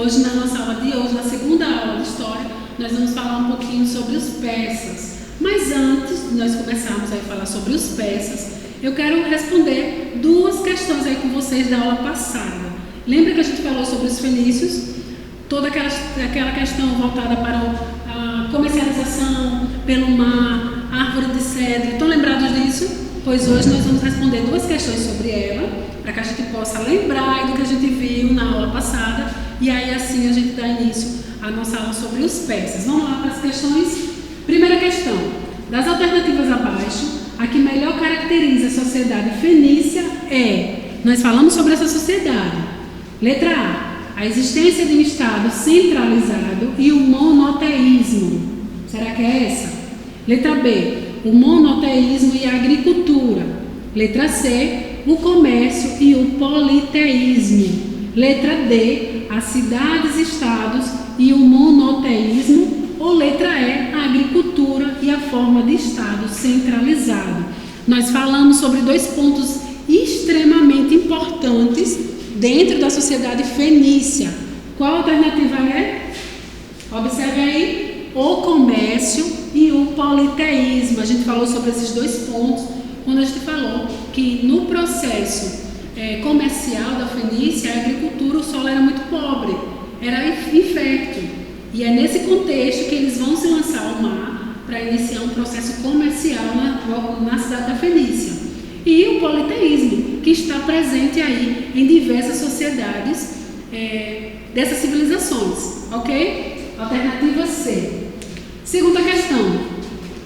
hoje, na nossa aula de hoje, na segunda aula de História, nós vamos falar um pouquinho sobre os persas. Mas antes de nós começarmos a falar sobre os persas, eu quero responder duas questões aí com vocês da aula passada. Lembra que a gente falou sobre os fenícios? Toda aquela questão voltada para a comercialização pelo mar, árvore de cedro. Estão lembrados disso? Pois hoje nós vamos responder duas questões sobre ela, para que a gente possa lembrar do que a gente viu na aula passada, e aí assim a gente dá início à nossa aula sobre os persas. Vamos lá para as questões. Primeira questão. Das alternativas abaixo, a que melhor caracteriza a sociedade fenícia é... Nós falamos sobre essa sociedade. Letra A existência de um Estado centralizado e o monoteísmo. Será que é essa? Letra B, o monoteísmo e a agricultura. Letra C, o comércio e o politeísmo. Letra D, as cidades-estados e o monoteísmo. Ou letra E, a agricultura e a forma de Estado centralizado. Nós falamos sobre dois pontos extremamente importantes dentro da sociedade fenícia. Qual a alternativa é? Observe aí, o comércio e o politeísmo. A gente falou sobre esses dois pontos quando a gente falou que no processo comercial da Fenícia, a agricultura, o solo era muito pobre, era infértil. E é nesse contexto que eles vão se lançar ao mar para iniciar um processo comercial na cidade da Fenícia. E o politeísmo, que está presente aí em diversas sociedades dessas civilizações, ok? Alternativa C. Segunda questão.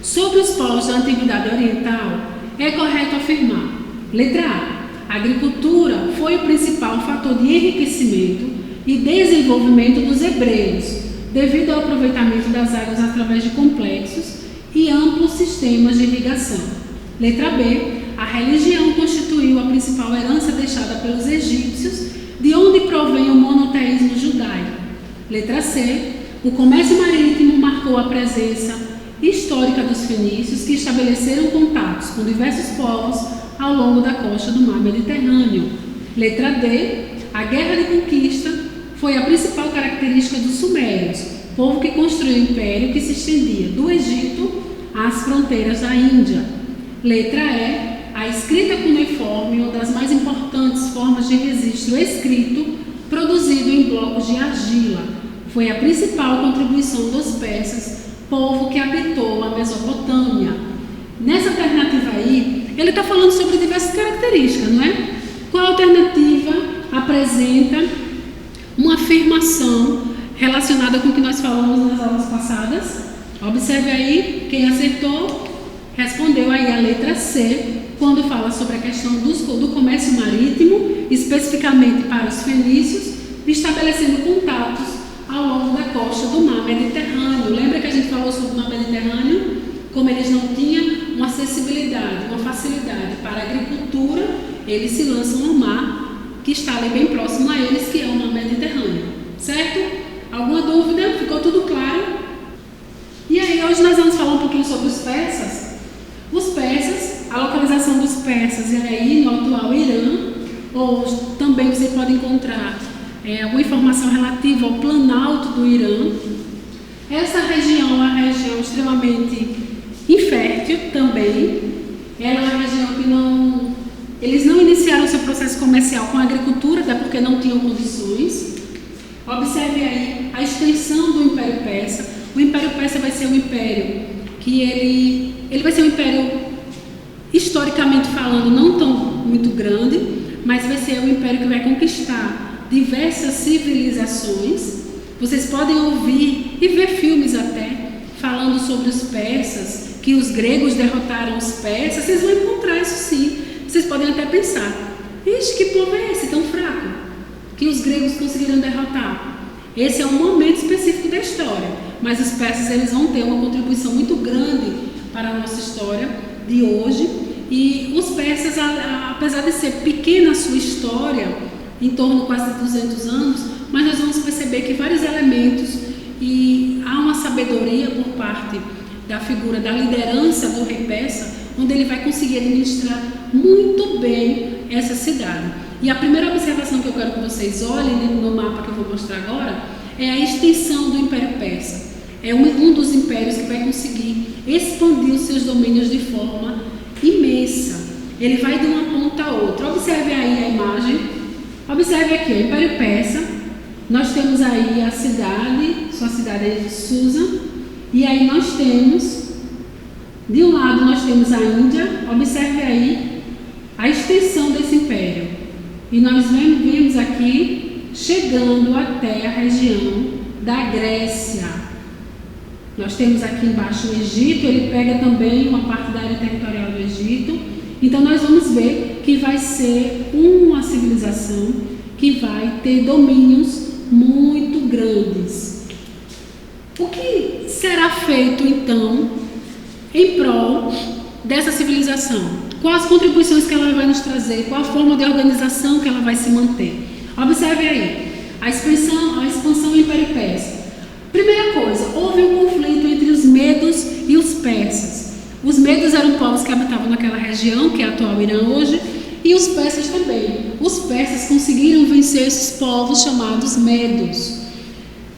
Sobre os povos da Antiguidade Oriental, é correto afirmar: letra A agricultura foi o principal fator de enriquecimento e desenvolvimento dos hebreus, devido ao aproveitamento das águas através de complexos e amplos sistemas de irrigação. Letra B, a religião constituiu a principal herança deixada pelos egípcios, de onde provém o monoteísmo judaico. Letra C, o comércio marítimo marcou a presença histórica dos fenícios, que estabeleceram contatos com diversos povos ao longo da costa do mar Mediterrâneo. Letra D, a guerra de conquista foi a principal característica dos sumérios, povo que construiu um império que se estendia do Egito às fronteiras da Índia. Letra E, a escrita cuneiforme, uma das mais importantes formas de registro escrito produzido em blocos de argila, foi a principal contribuição dos persas, povo que habitou a Mesopotâmia. Nessa alternativa aí, ele está falando sobre diversas características, não é? Qual alternativa apresenta uma afirmação relacionada com o que nós falamos nas aulas passadas? Observe aí, quem acertou respondeu aí a letra C, quando fala sobre a questão do comércio marítimo, especificamente para os fenícios, estabelecendo contatos ao longo da costa do mar Mediterrâneo. Lembra que a gente falou sobre o mar Mediterrâneo? Como eles não tinham uma acessibilidade, uma facilidade para a agricultura, eles se lançam no mar que está ali bem próximo a eles, que é o mar Mediterrâneo. Certo? Alguma dúvida? Ficou tudo claro? E aí, hoje nós vamos falar um pouquinho sobre os persas. Os persas, a localização dos persas é aí no atual Irã, ou também você pode encontrar alguma informação relativa ao Planalto do Irã. Essa região é uma região extremamente infértil também. Ela é uma região que eles não iniciaram seu processo comercial com a agricultura, até porque não tinham condições. Observe aí a extensão do Império Persa. O Império Persa vai ser um império que ele vai ser um império, historicamente falando, não tão muito grande, mas vai ser um império que vai conquistar diversas civilizações. Vocês podem ouvir e ver filmes até falando sobre os persas, que os gregos derrotaram os persas. Vocês vão encontrar isso sim. Vocês podem até pensar: ixi, que povo é esse tão fraco que os gregos conseguiram derrotar? Esse é um momento específico da história, mas os persas eles vão ter uma contribuição muito grande para a nossa história de hoje. E os persas, apesar de ser pequena a sua história, em torno de quase 200 anos, mas nós vamos perceber que vários elementos, e há uma sabedoria por parte da figura da liderança do rei persa, onde ele vai conseguir administrar muito bem essa cidade. E a primeira observação que eu quero que vocês olhem no mapa que eu vou mostrar agora é a extensão do Império Persa. É um dos impérios que vai conseguir expandir os seus domínios de forma imensa. Ele vai de uma ponta a outra. Observe aí a imagem. Observe aqui, o Império Persa. Nós temos aí a cidade, sua cidade é de Susa. E aí nós temos, de um lado nós temos a Índia. Observe aí a extensão desse império. E nós vemos aqui, chegando até a região da Grécia. Nós temos aqui embaixo o Egito, ele pega também uma parte da área territorial do Egito. Então nós vamos ver que vai ser uma civilização que vai ter domínios muito grandes. O que será feito então em prol dessa civilização? Quais as contribuições que ela vai nos trazer? Qual a forma de organização que ela vai se manter? Observe aí, a expansão do Império Persa. Primeira coisa, houve um conflito entre os medos e os persas. Os medos eram povos que habitavam naquela região, que é a atual Irã hoje, e os persas também. Os persas conseguiram vencer esses povos chamados medos.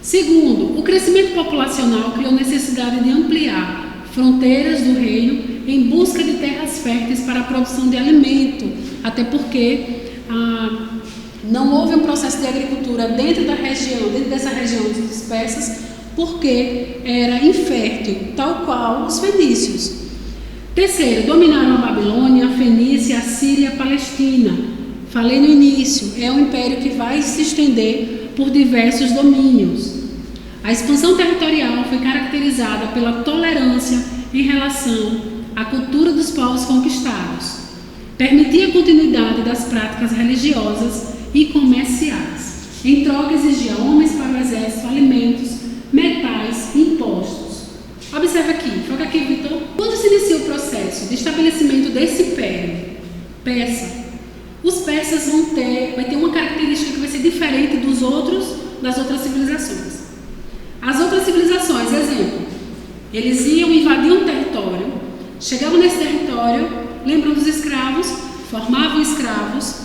Segundo, o crescimento populacional criou necessidade de ampliar fronteiras do reino em busca de terras férteis para a produção de alimento, até porque não houve um processo de agricultura dentro dessa região dos persas, porque era infértil, tal qual os fenícios. Terceiro, dominaram a Babilônia, a Fenícia, a Síria e a Palestina. Falei no início, é um império que vai se estender por diversos domínios. A expansão territorial foi caracterizada pela tolerância em relação à cultura dos povos conquistados. Permitia a continuidade das práticas religiosas e comerciais. Em troca, exigia homens para o exército, alimentos, metais e impostos. Observe aqui, foca aqui, Vitor. Quando se inicia o processo de estabelecimento desse império persa, os persas vai ter uma característica que vai ser diferente das outras civilizações. As outras civilizações, exemplo, eles iam invadir um território, chegavam nesse território, lembram dos escravos, formavam escravos,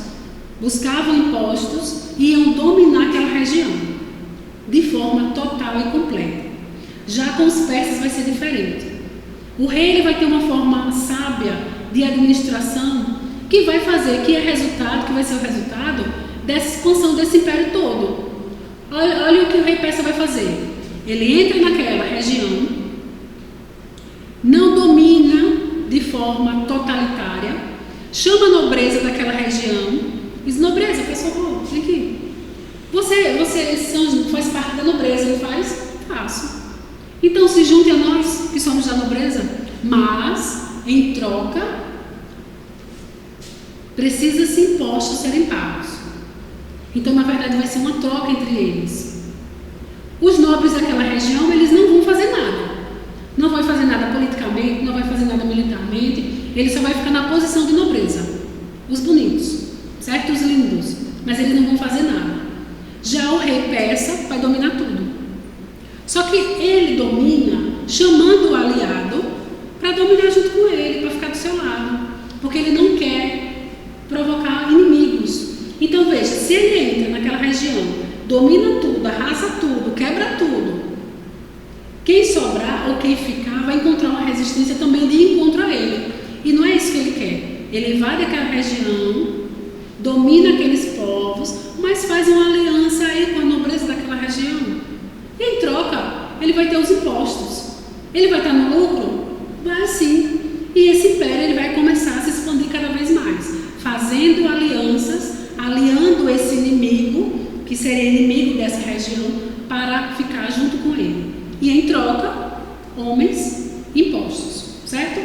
buscavam impostos e iam dominar aquela região de forma total e completa. Já com os persas vai ser diferente. O rei ele vai ter uma forma sábia de administração que vai fazer, que vai ser o resultado dessa expansão desse império todo. Olha o que o rei persa vai fazer. Ele entra naquela região, não domina de forma totalitária, chama a nobreza daquela região, diz: nobreza, por favor, vem aqui. Você faz parte da nobreza, não faz? Faço. Então se junte a nós que somos da nobreza, mas em troca precisa-se impostos serem pagos. Então na verdade vai ser uma troca entre eles. Os nobres daquela região, eles não vão fazer nada. Não vai fazer nada politicamente, não vai fazer nada militarmente, ele só vai ficar na posição de nobreza. Os bonitos, certo? Os lindos, mas eles não vão fazer nada. Já o rei persa vai dominar tudo. Só que ele domina chamando o aliado para dominar junto com ele, para ficar do seu lado, porque ele não quer provocar inimigos. Então veja, se ele entra naquela região, domina tudo, arrasa tudo, quebra tudo, quem sobrar ou quem ficar vai encontrar uma resistência também de encontro a ele. E não é isso que ele quer. Ele invade aquela região, domina aqueles povos, mas faz uma aliança aí com a nobreza daquela região. E em troca, ele vai ter os impostos. Ele vai estar no lucro? Vai sim. E esse império ele vai começar a se expandir cada vez mais, fazendo alianças, aliando esse inimigo, que seria inimigo dessa região, para ficar junto com ele. E em troca, homens, impostos. Certo?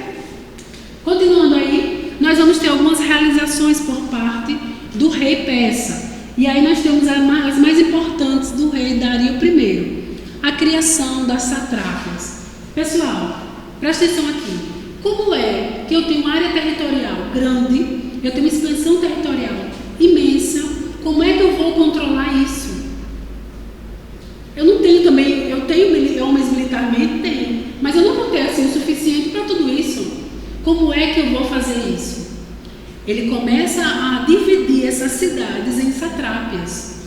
Continuando aí, nós vamos ter algumas realizações por parte do rei persa. E aí nós temos as mais importantes do rei Dario I. A criação das satrapas. Pessoal, presta atenção aqui. Como é que eu tenho uma área territorial grande, eu tenho uma expansão territorial imensa, como é que eu vou controlar isso? Eu não tenho também, eu tenho homens militarmente, tenho, mas eu não vou ter assim o suficiente para tudo isso. Como é que eu vou fazer isso? Ele começa a dividir essas cidades em satrápias.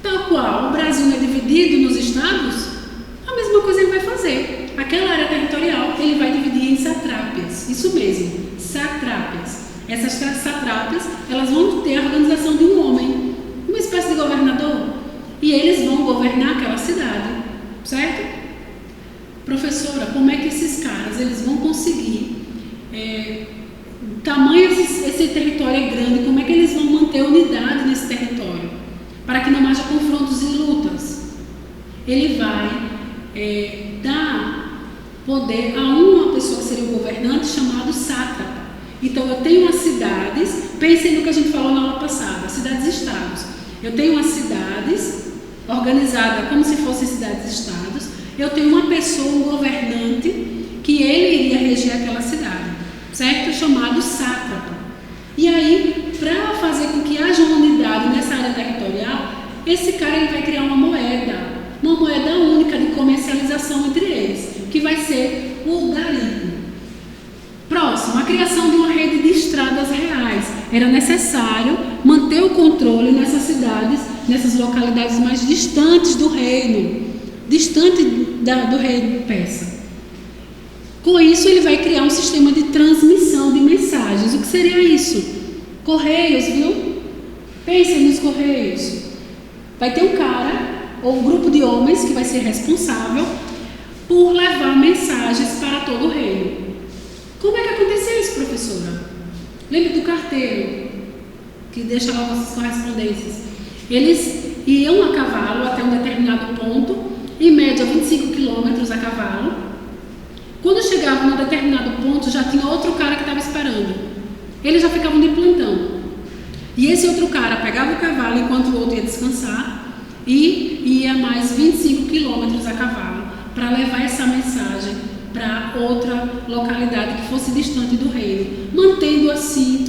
Tal qual o Brasil é dividido nos estados, a mesma coisa ele vai fazer. Aquela área territorial ele vai dividir em satrápias. Isso mesmo, satrápias. Essas satrápias, elas vão ter a organização de um homem, uma espécie de governador. E eles vão governar aquela cidade, certo? Professora, como é que esses caras eles vão conseguir, tamanho esse território é grande, como é que eles vão manter unidade nesse território, para que não haja confrontos e lutas? Ele vai dar poder a uma pessoa que seria o governante, chamado sátrapa. Então eu tenho as cidades, pensem no que a gente falou na aula passada, cidades-estados. Eu tenho as cidades organizadas como se fossem cidades-estados. Eu tenho uma pessoa, um governante, que ele iria reger aquela cidade, certo? Chamado sátrapa. E aí, para fazer com que haja uma unidade nessa área territorial, esse cara ele vai criar uma moeda única de comercialização entre eles, que vai ser o garimpo. Próximo, a criação de uma rede de estradas reais. Era necessário manter o controle nessas cidades, nessas localidades mais distantes do reino, distante do reino persa. Com isso, ele vai criar um sistema de transmissão de mensagens. O que seria isso? Correios, viu? Pensem nos correios. Vai ter um cara ou um grupo de homens que vai ser responsável por levar mensagens para todo o reino. Como é que acontecia isso, professora? Lembra do carteiro que deixa lá nossas correspondências? Eles iam a cavalo até um determinado ponto, em média 25 quilômetros a cavalo. Quando chegavam a um determinado ponto, já tinha outro cara que estava esperando. Eles já ficavam de plantão. E esse outro cara pegava o cavalo enquanto o outro ia descansar e ia mais 25 quilômetros a cavalo para levar essa mensagem para outra localidade que fosse distante do reino, mantendo assim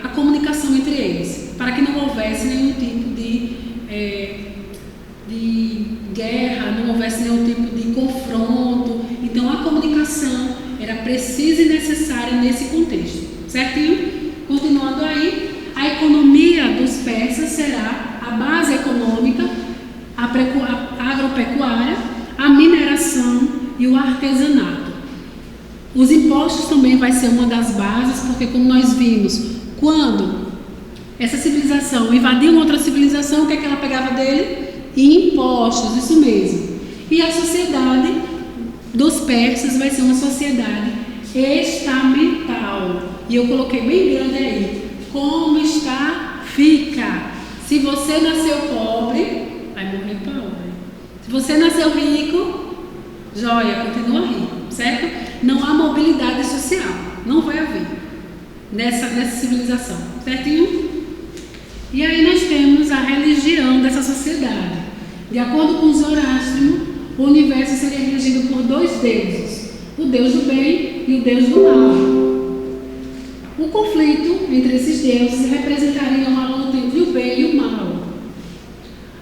a comunicação entre eles, para que não houvesse nenhum tipo de guerra, não houvesse nenhum tipo de confronto. Então a comunicação era precisa e necessária nesse contexto, certinho? Continuando aí, a economia dos persas será a base econômica, a agropecuária, a mineração e o artesanato. Os impostos também vai ser uma das bases, porque como nós vimos, quando essa civilização invadiu uma outra civilização, o que é que ela pegava dele? Impostos, isso mesmo. E a sociedade dos persas vai ser uma sociedade estamental. E eu coloquei bem grande aí. Como está, fica. Se você nasceu pobre, vai morrer pobre. Se você nasceu rico, joia, continua rico, certo? Não há mobilidade social, não vai haver nessa civilização, certinho? E aí nós temos a religião dessa sociedade. De acordo com Zoroastro, o universo seria regido por dois deuses, o Deus do bem e o Deus do mal. O conflito entre esses deuses representaria uma luta entre o bem e o mal.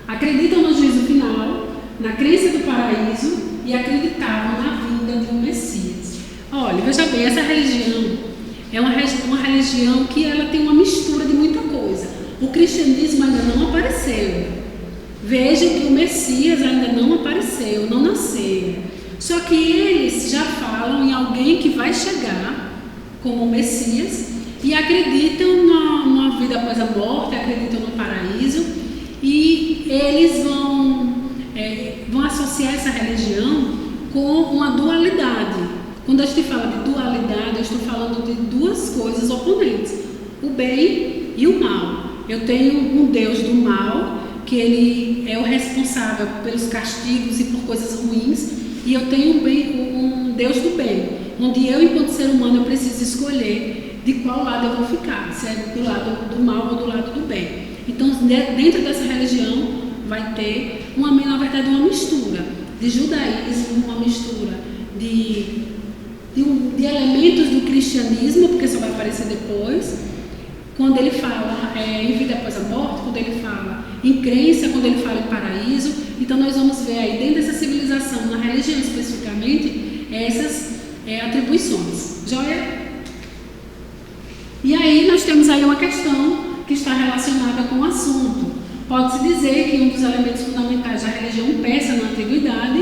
Acreditam no juízo final, na crença do paraíso e acreditavam na vinda de um Messias. Olha, veja bem, essa religião é uma religião que ela tem uma mistura de muita coisa. O cristianismo ainda não apareceu. Vejam que o Messias ainda não apareceu, não nasceu. Só que eles já falam em alguém que vai chegar como Messias e acreditam numa vida após a morte, acreditam no paraíso, e eles vão associar essa religião com uma dualidade. Quando a gente fala de dualidade, eu estou falando de duas coisas oponentes, o bem e o mal. Eu tenho um Deus do mal, que ele é o responsável pelos castigos e por coisas ruins, e eu tenho um Deus do bem, onde eu, enquanto ser humano, eu preciso escolher de qual lado eu vou ficar, se é do lado do mal ou do lado do bem. Então, dentro dessa religião vai ter, na verdade, uma mistura de judaísmo, uma mistura de elementos do cristianismo, porque só vai aparecer depois, quando ele fala em vida após a morte, quando ele fala em crença, quando ele fala em paraíso. Então nós vamos ver aí dentro dessa civilização, na religião especificamente, essas atribuições. Joia? E E aí nós temos aí uma questão que está relacionada com o assunto. Pode-se dizer que um dos elementos fundamentais da religião persa na antiguidade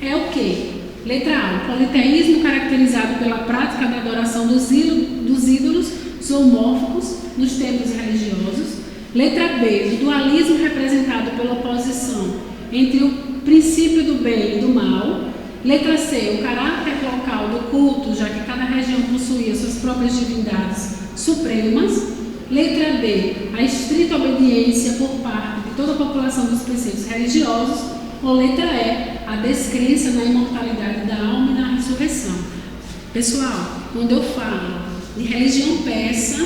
é o quê? Letra A, o politeísmo caracterizado pela prática da adoração dos ídolos zoomórficos nos templos religiosos. Letra B, o dualismo representado pela oposição entre o princípio do bem e do mal. Letra C, o caráter local do culto, já que cada região possuía suas próprias divindades supremas. Letra D, a estrita obediência por parte de toda a população dos preceitos religiosos. Ou letra E, a descrença na imortalidade da alma e na ressurreição. Pessoal, quando eu falo de religião persa,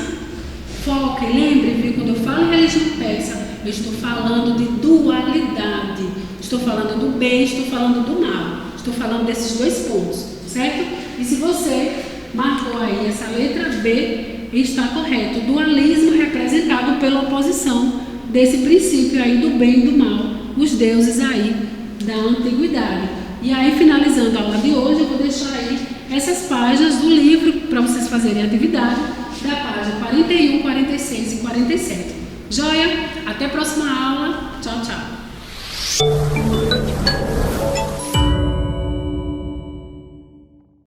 foque, lembre, viu? Quando eu falo em religião persa, eu estou falando de dualidade. Estou falando do bem, estou falando do mal. Estou falando desses dois pontos, certo? E se você marcou aí essa letra B, está correto. Dualismo representado pela oposição desse princípio aí do bem e do mal, os deuses aí da antiguidade. E aí, finalizando a aula de hoje, eu vou deixar aí essas páginas do livro para vocês fazerem a atividade, da página 41, 46 e 47. Joia? Até a próxima aula. Tchau, tchau.